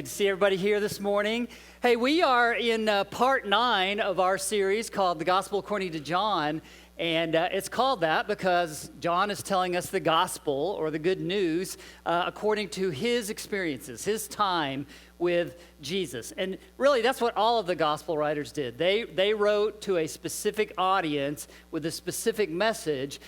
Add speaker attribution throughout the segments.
Speaker 1: Good to see everybody here this morning. Hey, we are in part 9 of our series called The Gospel According to John. And it's called that because John is telling us the gospel or the good news according to his experiences, his time with Jesus. And really, that's what all of the gospel writers did. They wrote to a specific audience with a specific message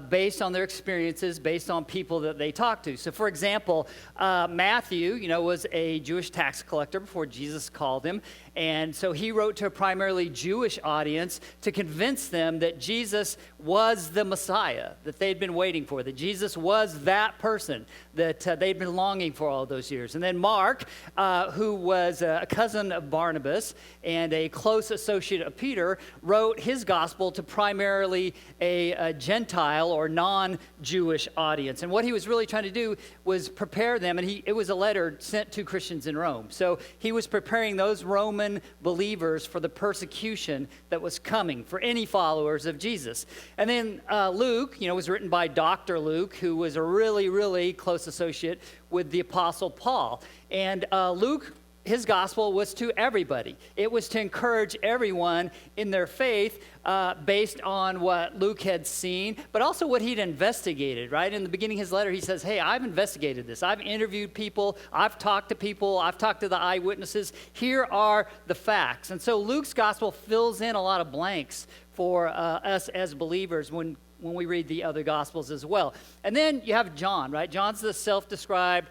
Speaker 1: based on their experiences, based on people that they talked to. So, for example, Matthew, was a Jewish tax collector before Jesus called him. And so he wrote to a primarily Jewish audience to convince them that Jesus was the Messiah that they'd been waiting for, that Jesus was that person that they'd been longing for all those years. And then Mark, who was a cousin of Barnabas and a close associate of Peter, wrote his gospel to primarily a Gentile or non-Jewish audience. And what he was really trying to do was prepare them, and it was a letter sent to Christians in Rome. So he was preparing those Roman believers for the persecution that was coming for any followers of Jesus. And then Luke, was written by Dr. Luke, who was a really, really close associate with the Apostle Paul. And Luke, his gospel was to everybody. It was to encourage everyone in their faith based on what Luke had seen, but also what he'd investigated, right? In the beginning of his letter, he says, hey, I've investigated this. I've interviewed people. I've talked to people. I've talked to the eyewitnesses. Here are the facts. And so Luke's gospel fills in a lot of blanks for us as believers when we read the other Gospels as well. And then you have John, right? John's the self-described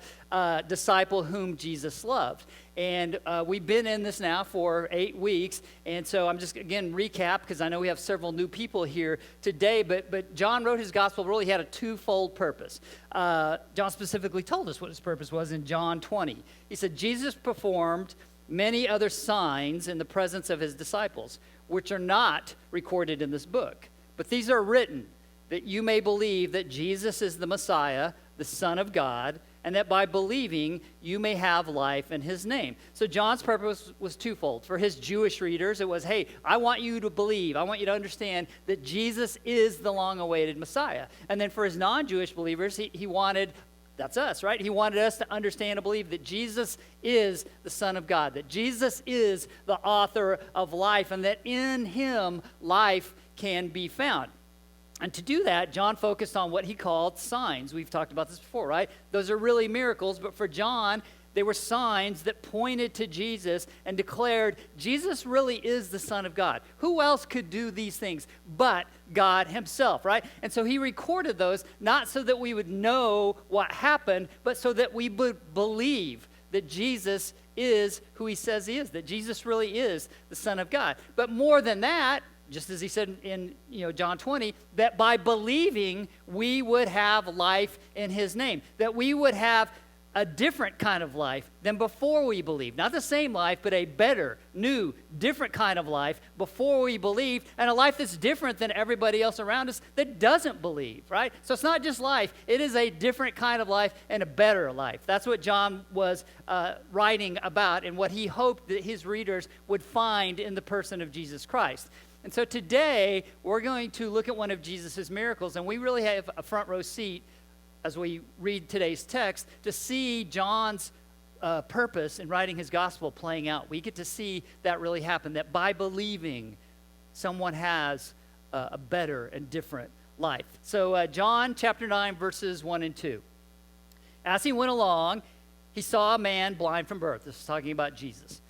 Speaker 1: disciple whom Jesus loved. And we've been in this now for 8 weeks. And so I'm just, again, recap, because I know we have several new people here today. But John wrote his Gospel, really had a twofold purpose. John specifically told us what his purpose was in John 20. He said, Jesus performed many other signs in the presence of his disciples, which are not recorded in this book. But these are written that you may believe that Jesus is the Messiah, the Son of God, and that by believing you may have life in his name. So John's purpose was twofold. For his Jewish readers, it was, hey, I want you to believe, I want you to understand that Jesus is the long-awaited Messiah. And then for his non-Jewish believers, he wanted, that's us, right? He wanted us to understand and believe that Jesus is the Son of God, that Jesus is the author of life, and that in him life can be found. And to do that, John focused on what he called signs. We've talked about this before, right? Those are really miracles, but for John, they were signs that pointed to Jesus and declared Jesus really is the Son of God. Who else could do these things but God himself, right? And so he recorded those not so that we would know what happened, but so that we would believe that Jesus is who he says he is, that Jesus really is the Son of God. But more than that, just as he said in John 20, that by believing we would have life in his name, that we would have a different kind of life than before we believed. Not the same life, but a better, new, different kind of life before we believed, and a life that's different than everybody else around us that doesn't believe, right? So it's not just life, it is a different kind of life and a better life. That's what John was writing about and what he hoped that his readers would find in the person of Jesus Christ. And so today, we're going to look at one of Jesus' miracles, and we really have a front row seat as we read today's text to see John's purpose in writing his gospel playing out. We get to see that really happen, that by believing, someone has a better and different life. So John chapter 9, verses 1 and 2. As he went along, he saw a man blind from birth. This is talking about Jesus.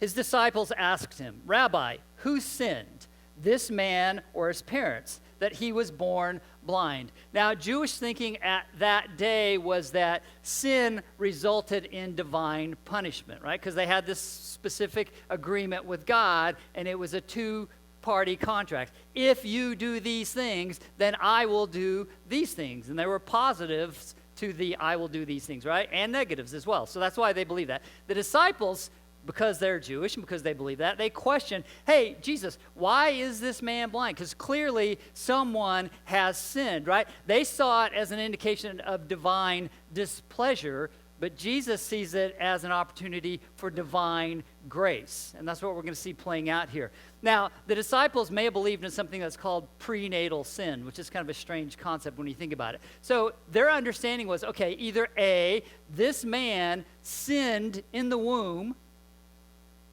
Speaker 1: His disciples asked him, Rabbi, who sinned, this man or his parents, that he was born blind? Now, Jewish thinking at that day was that sin resulted in divine punishment, right? Because they had this specific agreement with God, and it was a two-party contract. If you do these things, then I will do these things. And there were positives to the I will do these things, right? And negatives as well. So that's why they believe that. The disciples, because they're Jewish and because they believe that, they question, hey, Jesus, why is this man blind? Because clearly someone has sinned, right? They saw it as an indication of divine displeasure but Jesus sees it as an opportunity for divine grace. And that's what we're going to see playing out here. Now, the disciples may have believed in something that's called prenatal sin, which is kind of a strange concept when you think about it. So their understanding was, okay, either A, this man sinned in the womb,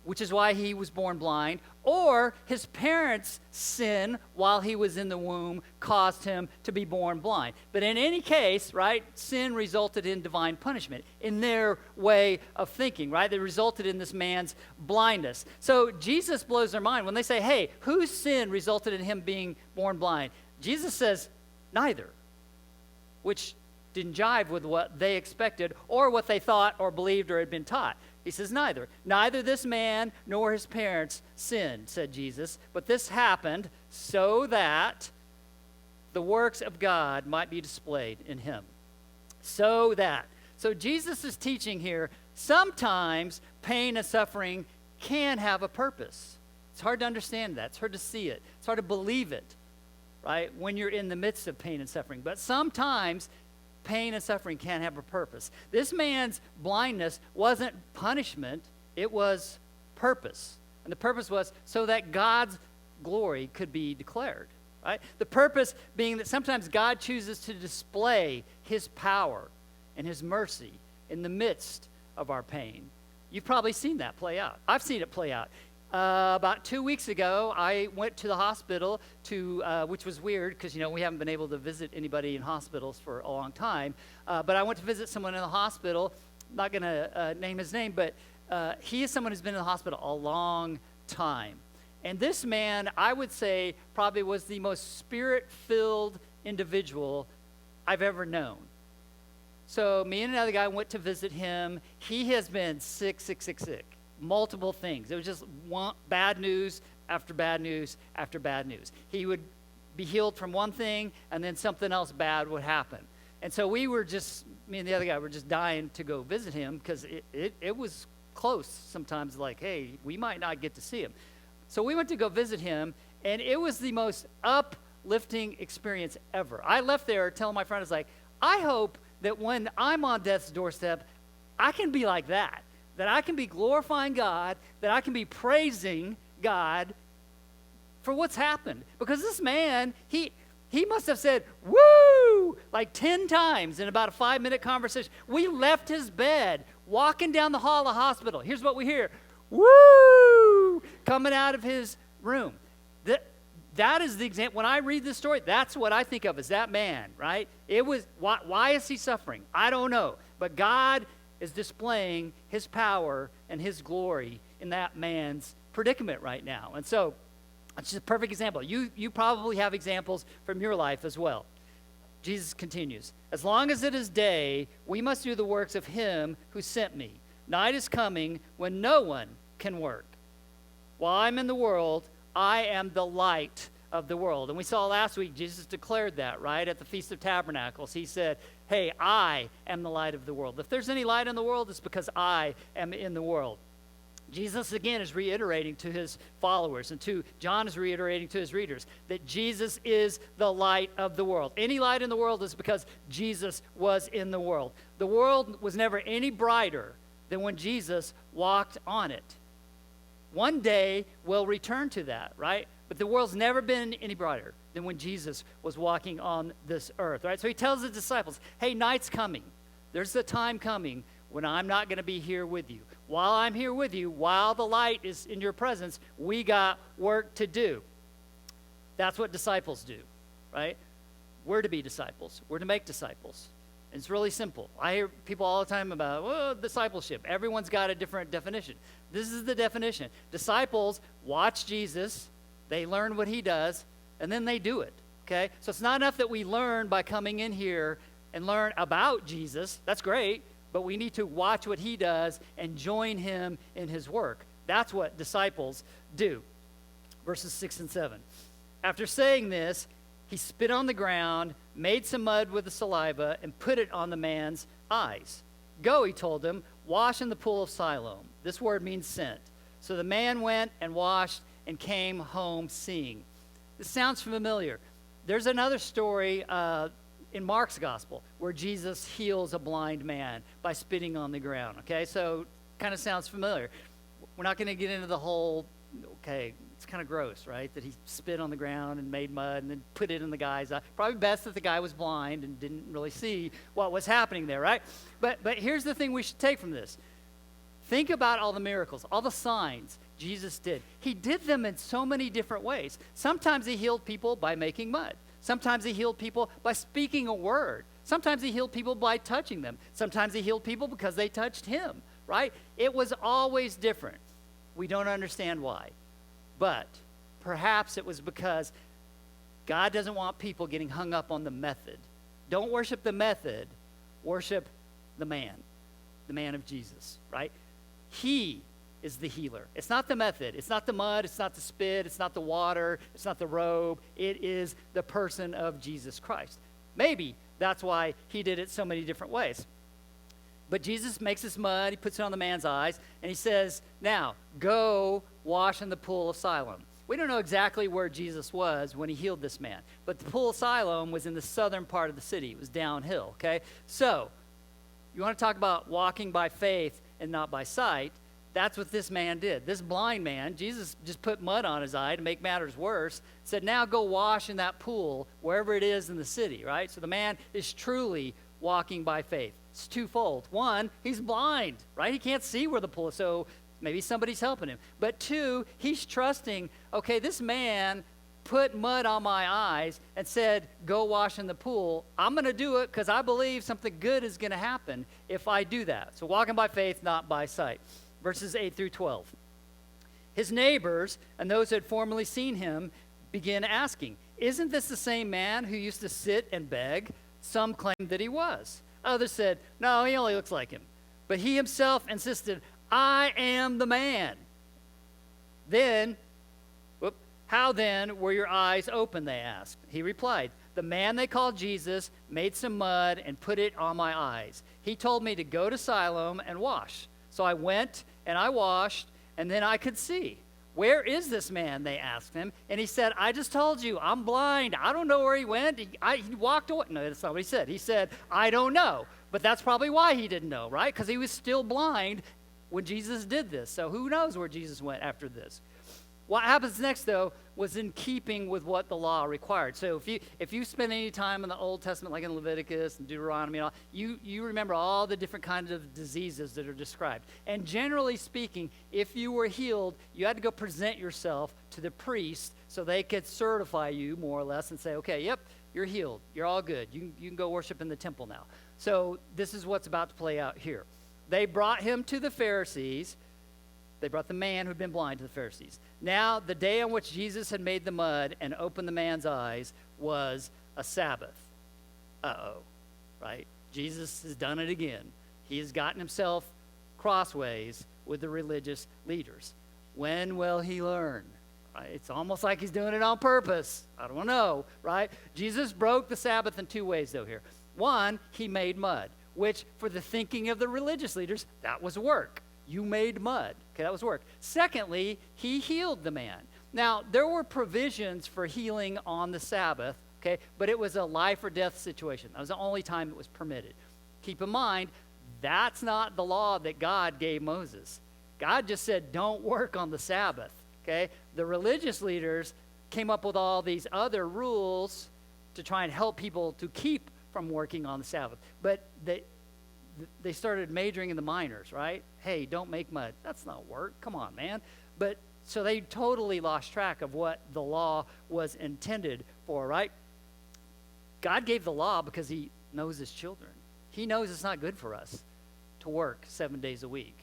Speaker 1: which is why he was born blind, or his parents' sin while he was in the womb caused him to be born blind. But in any case, right, sin resulted in divine punishment in their way of thinking, right? They resulted in this man's blindness. So Jesus blows their mind when they say, hey, whose sin resulted in him being born blind? Jesus says, neither, which didn't jive with what they expected or what they thought or believed or had been taught. He says, neither. Neither this man nor his parents sinned, said Jesus, but this happened so that the works of God might be displayed in him. So that. So Jesus is teaching here, sometimes pain and suffering can have a purpose. It's hard to understand that. It's hard to see it. It's hard to believe it, right, when you're in the midst of pain and suffering. But sometimes pain and suffering can have a purpose. This man's blindness wasn't punishment, it was purpose. And the purpose was so that God's glory could be declared, right? The purpose being that sometimes God chooses to display his power and his mercy in the midst of our pain. You've probably seen that play out. I've seen it play out. About 2 weeks ago, I went to the hospital which was weird because, we haven't been able to visit anybody in hospitals for a long time. But I went to visit someone in the hospital. I'm not going to name his name, but he is someone who's been in the hospital a long time. And this man, I would say, probably was the most spirit-filled individual I've ever known. So me and another guy went to visit him. He has been sick. Multiple things. It was just bad news after bad news after bad news. He would be healed from one thing, and then something else bad would happen. And so me and the other guy were just dying to go visit him because it was close sometimes, like, hey, we might not get to see him. So we went to go visit him, and it was the most uplifting experience ever. I left there telling my friend, I was like, I hope that when I'm on death's doorstep, I can be like that I can be glorifying God, that I can be praising God for what's happened. Because this man, he must have said, woo, like 10 times in about a 5-minute conversation. We left his bed, walking down the hall of the hospital. Here's what we hear, woo, coming out of his room. That is the example. When I read this story, that's what I think of as that man, right? It was, why is he suffering? I don't know. But God is displaying his power and his glory in that man's predicament right now. And so it's just a perfect example. You probably have examples from your life as well. Jesus continues, as long as it is day, we must do the works of him who sent me. Night is coming when no one can work. While I'm in the world, I am the light of the world. And we saw last week, Jesus declared that, right? At the Feast of Tabernacles, he said, hey, I am the light of the world. If there's any light in the world, it's because I am in the world. Jesus, again, is reiterating to his followers, and John is reiterating to his readers, that Jesus is the light of the world. Any light in the world is because Jesus was in the world. The world was never any brighter than when Jesus walked on it. One day, we'll return to that, right? But the world's never been any brighter than when Jesus was walking on this earth, right? So he tells the disciples, hey, night's coming. There's a time coming when I'm not going to be here with you. While I'm here with you, while the light is in your presence, we got work to do. That's what disciples do, right? We're to be disciples. We're to make disciples. And it's really simple. I hear people all the time about, well, discipleship. Everyone's got a different definition. This is the definition. Disciples watch Jesus, they learn what he does, and then they do it, okay? So it's not enough that we learn by coming in here and learn about Jesus. That's great, but we need to watch what he does and join him in his work. That's what disciples do. Verses 6 and 7. After saying this, he spit on the ground, made some mud with the saliva, and put it on the man's eyes. Go, he told him, wash in the pool of Siloam. This word means sent. So the man went and washed and came home seeing. This sounds familiar. There's another story in Mark's gospel, where Jesus heals a blind man by spitting on the ground. Okay, so kind of sounds familiar. We're not going to get into the whole, okay, it's kind of gross, right? That he spit on the ground and made mud and then put it in the guy's eye. Probably best that the guy was blind and didn't really see what was happening there, right? But here's the thing we should take from this. Think about all the miracles, all the signs Jesus did. He did them in so many different ways. Sometimes he healed people by making mud. Sometimes he healed people by speaking a word. Sometimes he healed people by touching them. Sometimes he healed people because they touched him, right? It was always different. We don't understand why. But perhaps it was because God doesn't want people getting hung up on the method. Don't worship the method. Worship the man of Jesus, right? He is the healer. It's not the method. It's not the mud. It's not the spit. It's not the water. It's not the robe. It is the person of Jesus Christ. Maybe that's why he did it so many different ways. But Jesus makes this mud, he puts it on the man's eyes, and he says, now, go wash in the pool of Siloam. We don't know exactly where Jesus was when he healed this man, but the pool of Siloam was in the southern part of the city. It was downhill, okay? So, you want to talk about walking by faith and not by sight? That's what this man did. This blind man, Jesus just put mud on his eye to make matters worse, said, now go wash in that pool wherever it is in the city, right? So the man is truly walking by faith. It's twofold. One, he's blind, right? He can't see where the pool is, so maybe somebody's helping him. But two, he's trusting, okay, this man put mud on my eyes and said, go wash in the pool. I'm going to do it because I believe something good is going to happen if I do that. So walking by faith, not by sight. Verses 8 through 12. His neighbors and those who had formerly seen him began asking, isn't this the same man who used to sit and beg? Some claimed that he was. Others said, no, he only looks like him. But he himself insisted, I am the man. Then, how then were your eyes open, they asked. He replied, the man they called Jesus made some mud and put it on my eyes. He told me to go to Siloam and wash. So I went and I washed, and then I could see. Where is this man, they asked him. And he said, I just told you, I'm blind. I don't know where he went. He walked away. No, that's not what he said. He said, I don't know. But that's probably why he didn't know, right? Because he was still blind when Jesus did this. So who knows where Jesus went after this? What happens next, though, was in keeping with what the law required. So if you spend any time in the Old Testament, like in Leviticus and Deuteronomy, and all, you remember all the different kinds of diseases that are described. And generally speaking, if you were healed, you had to go present yourself to the priest so they could certify you, more or less, and say, okay, yep, you're healed. You're all good. You can go worship in the temple now. So this is what's about to play out here. They brought him to the Pharisees. They brought the man who'd been blind to the Pharisees. Now, the day on which Jesus had made the mud and opened the man's eyes was a Sabbath. Uh-oh, right? Jesus has done it again. He has gotten himself crossways with the religious leaders. When will he learn? Right? It's almost like he's doing it on purpose. I don't know, right? Jesus broke the Sabbath in two ways, though, here. One, he made mud, which for the thinking of the religious leaders, that was work. You made mud. Okay, that was work. Secondly, he healed the man. Now, there were provisions for healing on the Sabbath, okay, but it was a life or death situation. That was the only time it was permitted. Keep in mind, that's not the law that God gave Moses. God just said, don't work on the Sabbath, okay? The religious leaders came up with all these other rules to try and help people to keep from working on the Sabbath. But they started majoring in the minors, right? Hey, don't make mud. That's not work. Come on, man. But so they totally lost track of what the law was intended for, right? God gave the law because he knows his children. He knows it's not good for us to work 7 days a week.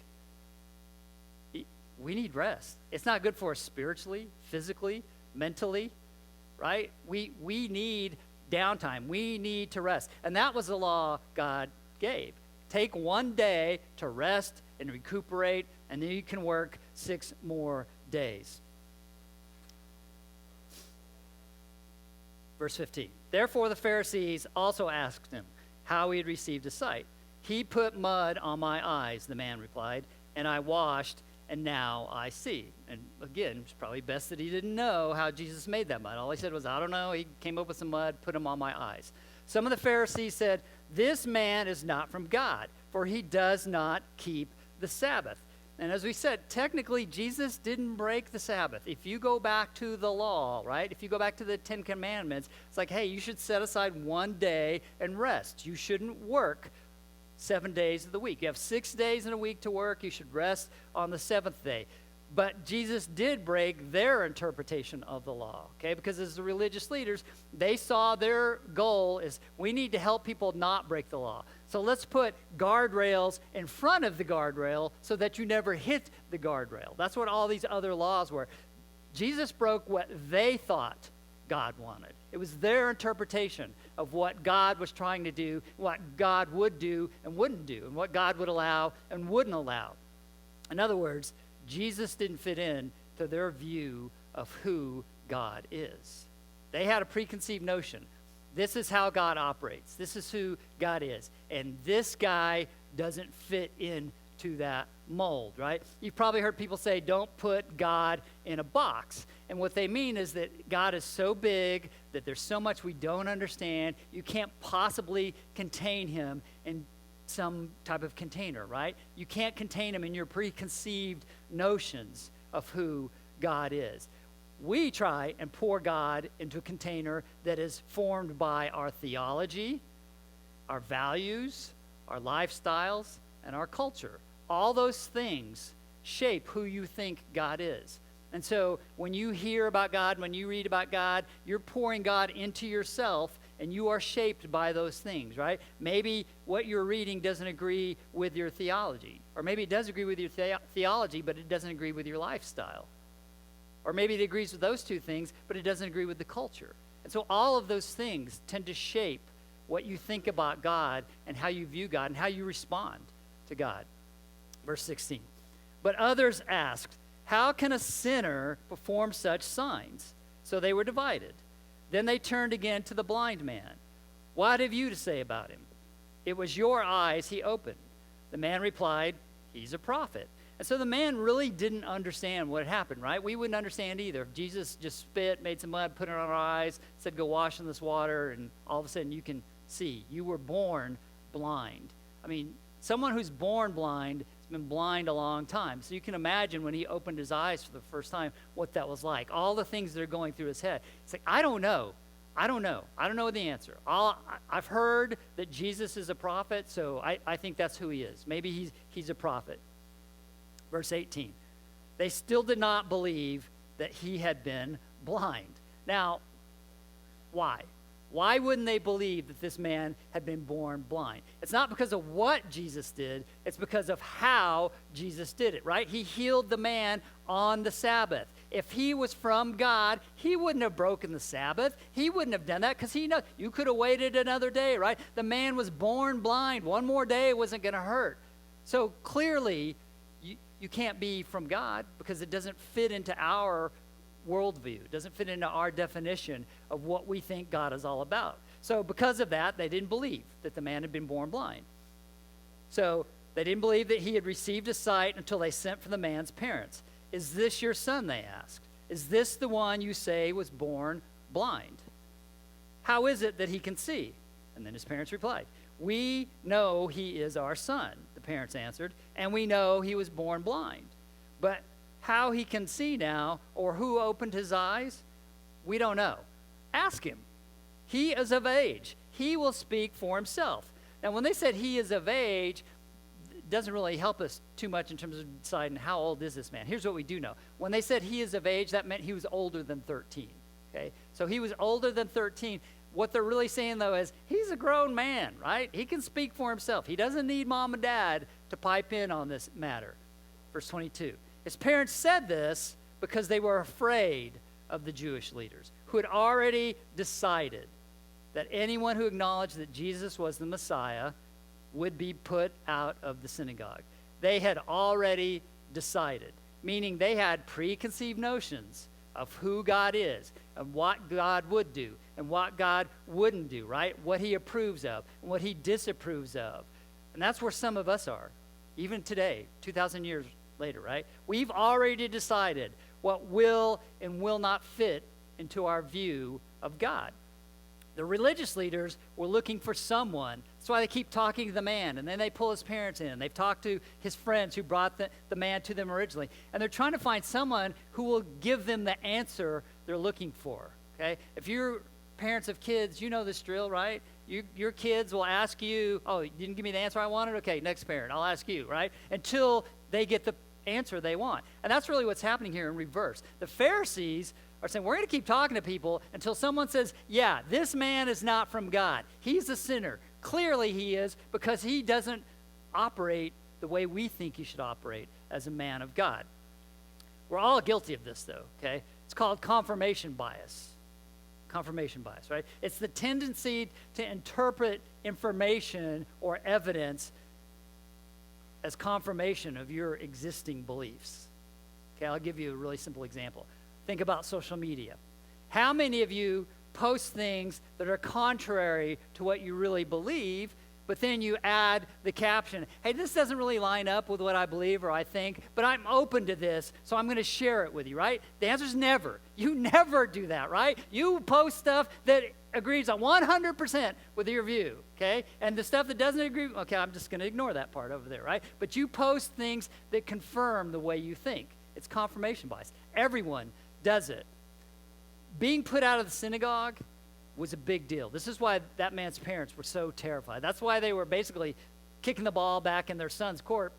Speaker 1: We need rest. It's not good for us spiritually, physically, mentally, right? We need downtime. We need to rest. And that was the law God gave. Take 1 day to rest and recuperate, and then you can work 6 more days. Verse 15. Therefore the Pharisees also asked him how he had received his sight. He put mud on my eyes, the man replied, and I washed, and now I see. And again, it's probably best that he didn't know how Jesus made that mud. All he said was, I don't know. He came up with some mud, put them on my eyes. Some of the Pharisees said, "This man is not from God, for he does not keep the Sabbath." And as we said, technically, Jesus didn't break the Sabbath. If you go back to the law, right? If you go back to the Ten Commandments, it's like, hey, you should set aside one day and rest. You shouldn't work 7 days of the week. You have 6 days in a week to work. You should rest on the seventh day. But Jesus did break their interpretation of the law, okay? Because as the religious leaders, they saw their goal is we need to help people not break the law. So let's put guardrails in front of the guardrail so that you never hit the guardrail. That's what all these other laws were. Jesus broke what they thought God wanted. It was their interpretation of what God was trying to do, what God would do and wouldn't do, and what God would allow and wouldn't allow. In other words, Jesus didn't fit in to their view of who God is. They had a preconceived notion. This is how God operates. This is who God is. And this guy doesn't fit into that mold, right? You've probably heard people say, don't put God in a box. And what they mean is that God is so big that there's so much we don't understand. You can't possibly contain him in some type of container, right? You can't contain him in your preconceived notions of who God is. We try and pour God into a container that is formed by our theology, our values, our lifestyles, and our culture. All those things shape who you think God is. And so when you hear about God, when you read about God, you're pouring God into yourself, and you are shaped by those things, right? Maybe what you're reading doesn't agree with your theology. Or maybe it does agree with your theology, but it doesn't agree with your lifestyle. Or maybe it agrees with those two things, but it doesn't agree with the culture. And so all of those things tend to shape what you think about God and how you view God and how you respond to God. Verse 16. But others asked, "How can a sinner perform such signs?" So they were divided. Then they turned again to the blind man. "What have you to say about him? It was your eyes he opened." The man replied, "He's a prophet." And so the man really didn't understand what had happened, right? We wouldn't understand either. If Jesus just spit, made some mud, put it on our eyes, said, "Go wash in this water," and all of a sudden you can see. You were born blind. I mean, someone who's born blind has been blind a long time. So you can imagine when he opened his eyes for the first time what that was like. All the things that are going through his head. It's like, I don't know. I don't know the answer. I've heard that Jesus is a prophet, so I think that's who he is. Maybe he's a prophet. Verse 18. They still did not believe that he had been blind. Now, why? Why wouldn't they believe that this man had been born blind? It's not because of what Jesus did. It's because of how Jesus did it, right? He healed the man on the Sabbath. If he was from God, he wouldn't have broken the Sabbath. He wouldn't have done that because he knows you could have waited another day, right? The man was born blind. One more day wasn't going to hurt. So clearly, you can't be from God because it doesn't fit into our worldview. It doesn't fit into our definition of what we think God is all about. So because of that, they didn't believe that the man had been born blind. So they didn't believe that he had received a sight until they sent for the man's parents. "Is this your son?" they asked. "Is this the one you say was born blind? How is it that he can see?" And then his parents replied, "We know he is our son," the parents answered, "and we know he was born blind. But how he can see now, or who opened his eyes, we don't know. Ask him. He is of age. He will speak for himself." Now, when they said he is of age, it doesn't really help us too much in terms of deciding how old is this man. Here's what we do know. When they said he is of age, that meant he was older than 13. Okay? So he was older than 13. What they're really saying, though, is he's a grown man, right? He can speak for himself. He doesn't need mom and dad to pipe in on this matter. Verse 22. His parents said this because they were afraid of the Jewish leaders who had already decided that anyone who acknowledged that Jesus was the Messiah would be put out of the synagogue. They had already decided, meaning they had preconceived notions of who God is and what God would do and what God wouldn't do, right? What he approves of and what he disapproves of. And that's where some of us are, even today, 2,000 years later, right? We've already decided what will and will not fit into our view of God. The religious leaders were looking for someone. That's why they keep talking to the man, and then they pull his parents in. They've talked to his friends who brought the man to them originally. And they're trying to find someone who will give them the answer they're looking for, okay? If you're parents of kids, you know this drill, right? Your kids will ask you, oh, you didn't give me the answer I wanted? Okay, next parent, I'll ask you, right? Until they get the answer they want. And that's really what's happening here in reverse. The Pharisees are saying, we're going to keep talking to people until someone says, yeah, this man is not from God. He's a sinner. Clearly he is, because he doesn't operate the way we think he should operate as a man of God. We're all guilty of this, though, okay? It's called confirmation bias. Confirmation bias, right? It's the tendency to interpret information or evidence as confirmation of your existing beliefs. Okay, I'll give you a really simple example. Think about social media. How many of you post things that are contrary to what you really believe, but then you add the caption, hey, this doesn't really line up with what I believe or I think, but I'm open to this, so I'm going to share it with you, right? The answer is never. You never do that, right? You post stuff that agrees on 100% with your view, okay? And the stuff that doesn't agree, okay, I'm just going to ignore that part over there, right? But you post things that confirm the way you think. It's confirmation bias. Everyone does it. Being put out of the synagogue was a big deal. This is why that man's parents were so terrified. That's why they were basically kicking the ball back in their son's court.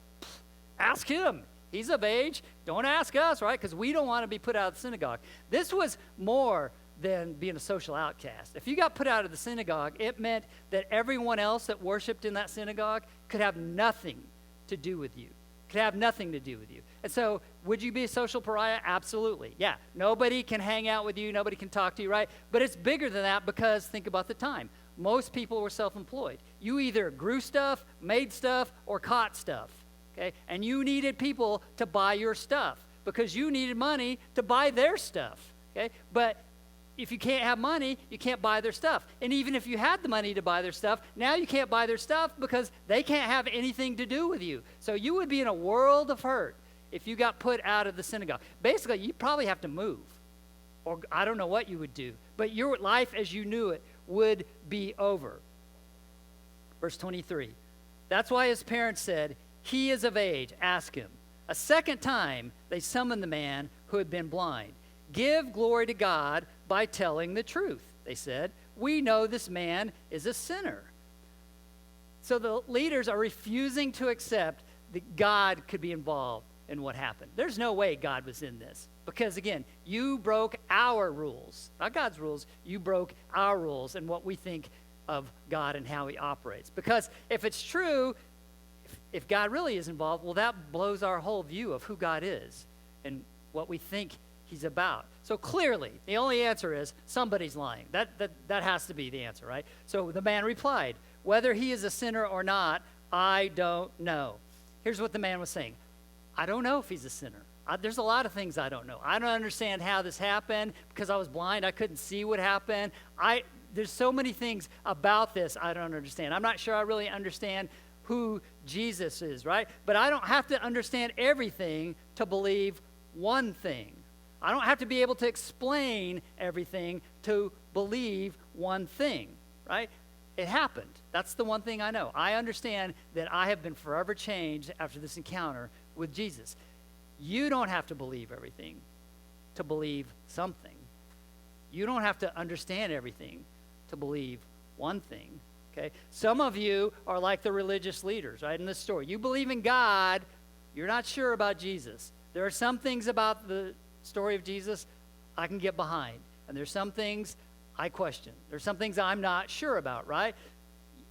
Speaker 1: Ask him. He's of age. Don't ask us, right? Because we don't want to be put out of the synagogue. This was more than being a social outcast. If you got put out of the synagogue, it meant that everyone else that worshiped in that synagogue could have nothing to do with you. Could have nothing to do with you. And so, would you be a social pariah? Absolutely. Yeah. Nobody can hang out with you. Nobody can talk to you, right? But it's bigger than that, because think about the time. Most people were self-employed. You either grew stuff, made stuff, or caught stuff, okay? And you needed people to buy your stuff because you needed money to buy their stuff, okay? But if you can't have money, you can't buy their stuff. And even if you had the money to buy their stuff, now you can't buy their stuff because they can't have anything to do with you. So you would be in a world of hurt if you got put out of the synagogue. Basically, you'd probably have to move, or I don't know what you would do, but your life as you knew it would be over. Verse 23, that's why his parents said, he is of age, ask him. A second time, they summoned the man who had been blind. Give glory to God by telling the truth, they said. We know this man is a sinner. So the leaders are refusing to accept that God could be involved in what happened. There's no way God was in this. Because again, you broke our rules. Not God's rules. You broke our rules and what we think of God and how he operates. Because if it's true, if God really is involved, well, that blows our whole view of who God is and what we think he's about. So clearly, the only answer is somebody's lying. That has to be the answer, right? So the man replied, whether he is a sinner or not, I don't know. Here's what the man was saying. I don't know if he's a sinner. There's a lot of things I don't know. I don't understand how this happened. Because I was blind, I couldn't see what happened. There's so many things about this I don't understand. I'm not sure I really understand who Jesus is, right? But I don't have to understand everything to believe one thing. I don't have to be able to explain everything to believe one thing, right? It happened. That's the one thing I know. I understand that I have been forever changed after this encounter with Jesus. You don't have to believe everything to believe something. You don't have to understand everything to believe one thing, okay? Some of you are like the religious leaders, right, in this story. You believe in God. You're not sure about Jesus. There are some things about the story of Jesus I can get behind. And there's some things I question. There's some things I'm not sure about, right?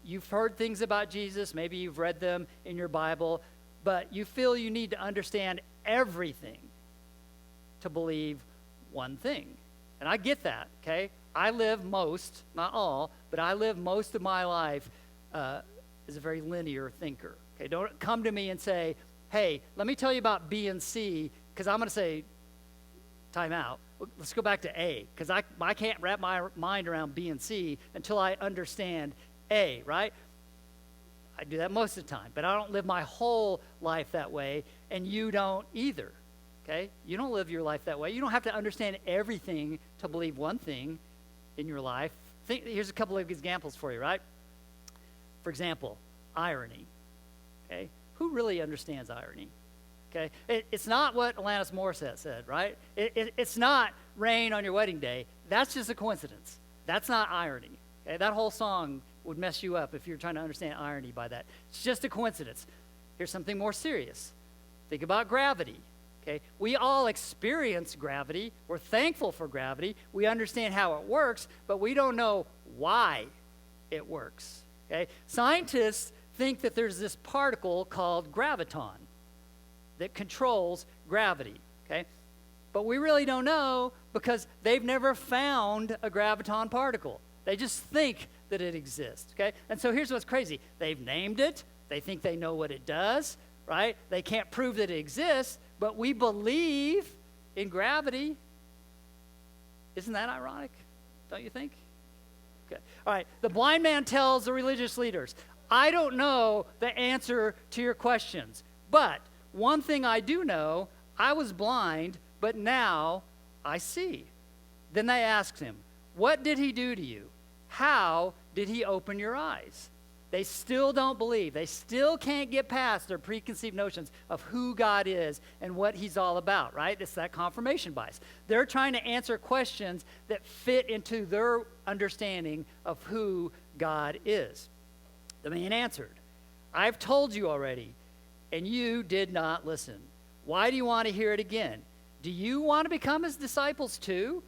Speaker 1: You've heard things about Jesus. Maybe you've read them in your Bible. But you feel you need to understand everything to believe one thing. And I get that, okay? I live most, not all, but I live most of my life as a very linear thinker. Okay, don't come to me and say, hey, let me tell you about B and C, because I'm going to say, time out. Let's go back to A, because I can't wrap my mind around B and C until I understand A, right? I do that most of the time, but I don't live my whole life that way, and you don't either, okay? You don't live your life that way. You don't have to understand everything to believe one thing in your life. Here's a couple of examples for you, right? For example, irony. Okay, who really understands irony? Okay, it's not what Alanis Morissette said, right? It's not rain on your wedding day. That's just a coincidence. That's not irony. Okay, that whole song would mess you up if you're trying to understand irony by that. It's just a coincidence. Here's something more serious. Think about gravity. Okay, we all experience gravity. We're thankful for gravity. We understand how it works, but we don't know why it works. Okay, scientists think that there's this particle called graviton that controls gravity. Okay, but we really don't know because they've never found a graviton particle. They just think that it exists. Okay, and so here's what's crazy. They've named it. They think they know what it does. Right? They can't prove that it exists, but we believe in gravity. Isn't that ironic? Don't you think? Okay. All right. The blind man tells the religious leaders, I don't know the answer to your questions, but one thing I do know, I was blind, but now I see. Then they asked him, what did he do to you? How did he open your eyes? They still don't believe. They still can't get past their preconceived notions of who God is and what he's all about, right? It's that confirmation bias. They're trying to answer questions that fit into their understanding of who God is. The man answered, I've told you already, and you did not listen. Why do you want to hear it again? Do you want to become his disciples too?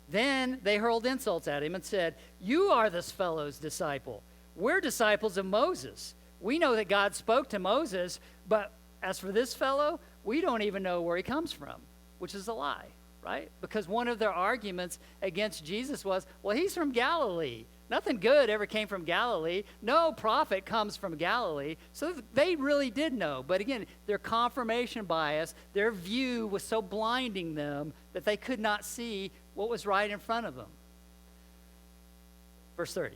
Speaker 1: Then they hurled insults at him and said, you are this fellow's disciple. We're disciples of Moses. We know that God spoke to Moses, but as for this fellow, we don't even know where he comes from, which is a lie, right? Because one of their arguments against Jesus was, well, he's from Galilee. Nothing good ever came from Galilee. No prophet comes from Galilee. So they really did know. But again, their confirmation bias, their view was so blinding them that they could not see what was right in front of them. Verse 30.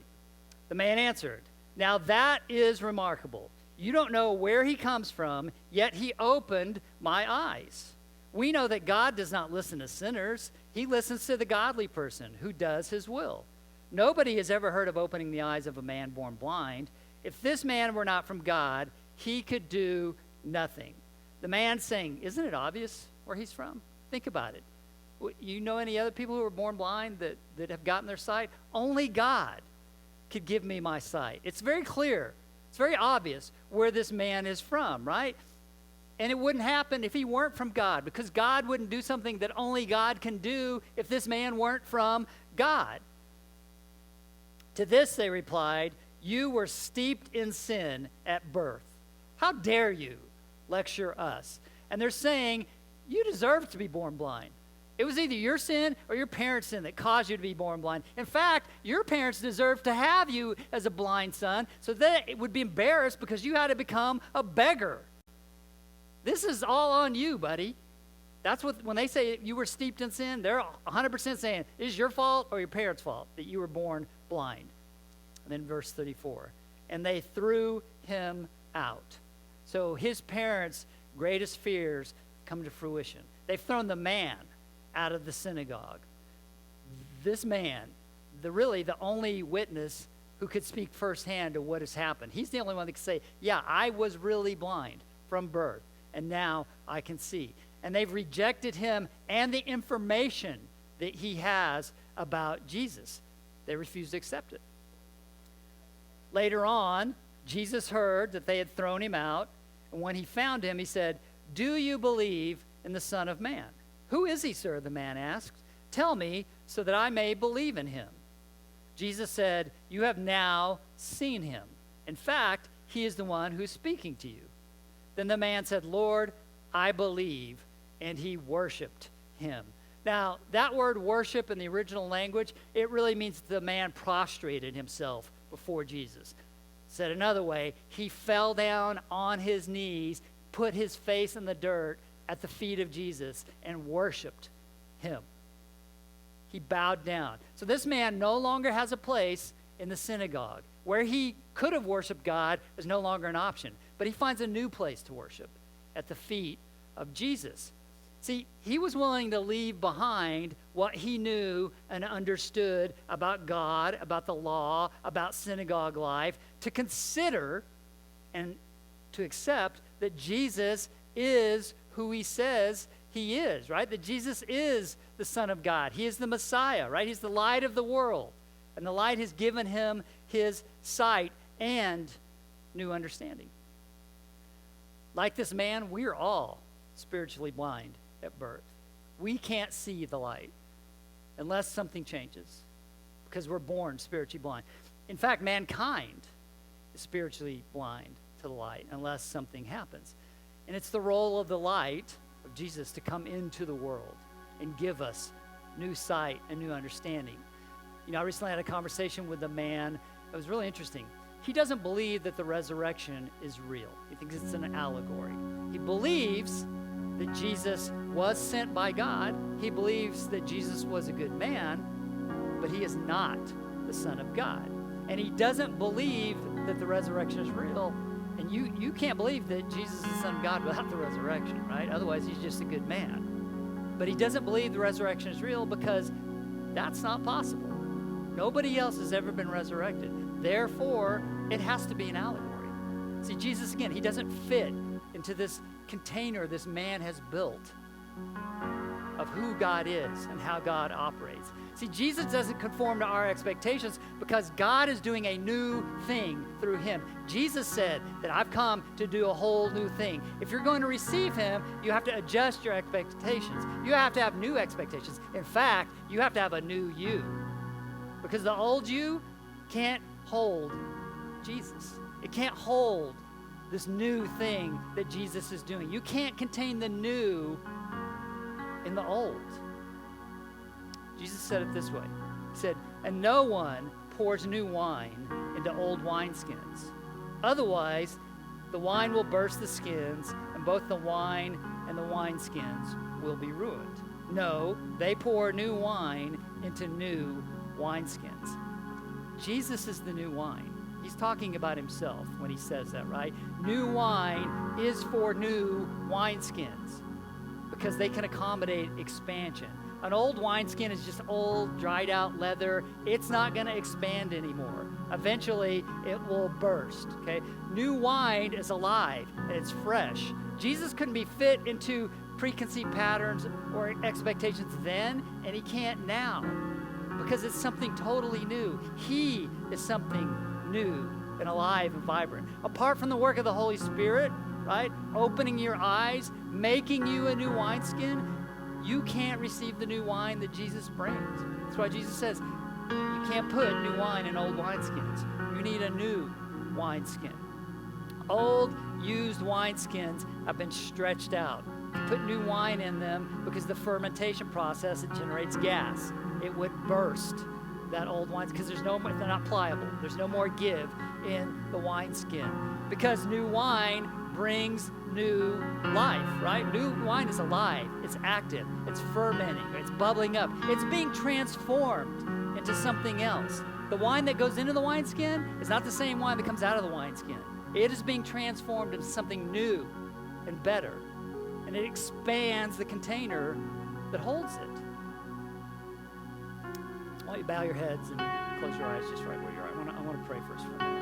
Speaker 1: The man answered, now that is remarkable. You don't know where he comes from, yet he opened my eyes. We know that God does not listen to sinners. He listens to the godly person who does his will. Nobody has ever heard of opening the eyes of a man born blind. If this man were not from God, he could do nothing. The man saying, isn't it obvious where he's from? Think about it. You know any other people who were born blind that have gotten their sight? Only God could give me my sight. It's very clear. It's very obvious where this man is from, right? And it wouldn't happen if he weren't from God, because God wouldn't do something that only God can do if this man weren't from God. To this they replied, you were steeped in sin at birth. How dare you lecture us? And they're saying, you deserve to be born blind. It was either your sin or your parents' sin that caused you to be born blind. In fact, your parents deserved to have you as a blind son, so that it would be embarrassed because you had to become a beggar. This is all on you, buddy. That's what, when they say you were steeped in sin, they're 100% saying, it is your fault or your parents' fault that you were born blind. And then verse 34, and they threw him out. So his parents' greatest fears come to fruition. They've thrown the man out of the synagogue. This man, the only witness who could speak firsthand to what has happened. He's the only one that can say, yeah, I was really blind from birth, and now I can see. And they've rejected him and the information that he has about Jesus. They refused to accept it. Later on, Jesus heard that they had thrown him out, and when he found him, he said, do you believe in the Son of Man? Who is he, sir? The man asked. Tell me so that I may believe in him. Jesus said, you have now seen him. In fact, he is the one who's speaking to you. Then the man said, Lord, I believe, and he worshiped him. Now, that word worship in the original language, it really means the man prostrated himself before Jesus. Said another way, he fell down on his knees, put his face in the dirt at the feet of Jesus and worshiped him. He bowed down. So this man no longer has a place in the synagogue. Where he could have worshiped God is no longer an option. But he finds a new place to worship, at the feet of Jesus. See, he was willing to leave behind what he knew and understood about God, about the law, about synagogue life, to consider and to accept that Jesus is who he says he is, right? That Jesus is the Son of God. He is the Messiah, right? He's the light of the world. And the light has given him his sight and new understanding. Like this man, we're all spiritually blind at birth. We can't see the light unless something changes, because we're born spiritually blind. In fact, mankind is spiritually blind to the light unless something happens. And it's the role of the light of Jesus to come into the world and give us new sight and new understanding. You know, I recently had a conversation with a man. It was really interesting. He doesn't believe that the resurrection is real. He thinks it's an allegory. He believes that Jesus was sent by God. He believes that Jesus was a good man, but he is not the Son of God. And he doesn't believe that the resurrection is real. And you can't believe that Jesus is the Son of God without the resurrection, right? Otherwise, he's just a good man. But he doesn't believe the resurrection is real because that's not possible. Nobody else has ever been resurrected. Therefore, it has to be an allegory. See, Jesus, again, he doesn't fit into this container this man has built of who God is and how God operates. See, Jesus doesn't conform to our expectations because God is doing a new thing through him. Jesus said that I've come to do a whole new thing. If you're going to receive him, you have to adjust your expectations. You have to have new expectations. In fact, you have to have a new you, because the old you can't hold Jesus. It can't hold this new thing that Jesus is doing. You can't contain the new in the old. Jesus said it this way. He said, "And no one pours new wine into old wineskins. Otherwise, the wine will burst the skins, and both the wine and the wineskins will be ruined. No, they pour new wine into new wineskins." Jesus is the new wine. He's talking about himself when he says that, right? New wine is for new wineskins because they can accommodate expansion. An old wineskin is just old, dried out leather. It's not going to expand anymore. Eventually, it will burst, okay? New wine is alive and it's fresh. Jesus couldn't be fit into preconceived patterns or expectations then, and he can't now because it's something totally new. He is something new and alive and vibrant. Apart from the work of the Holy Spirit, right, opening your eyes, making you a new wineskin, you can't receive the new wine that Jesus brings. That's why Jesus says you can't put new wine in old wineskins. You need a new wineskin. Old, used wineskins have been stretched out. You put new wine in them because the fermentation process, it generates gas. It would burst that old wine because they're not pliable. There's no more give in the wineskin because new wine brings new life, right? New wine is alive. It's active. It's fermenting. It's bubbling up. It's being transformed into something else. The wine that goes into the wineskin is not the same wine that comes out of the wineskin. It is being transformed into something new and better. And it expands the container that holds it. Why don't you bow your heads and close your eyes just right where you are. I want to pray first for a minute.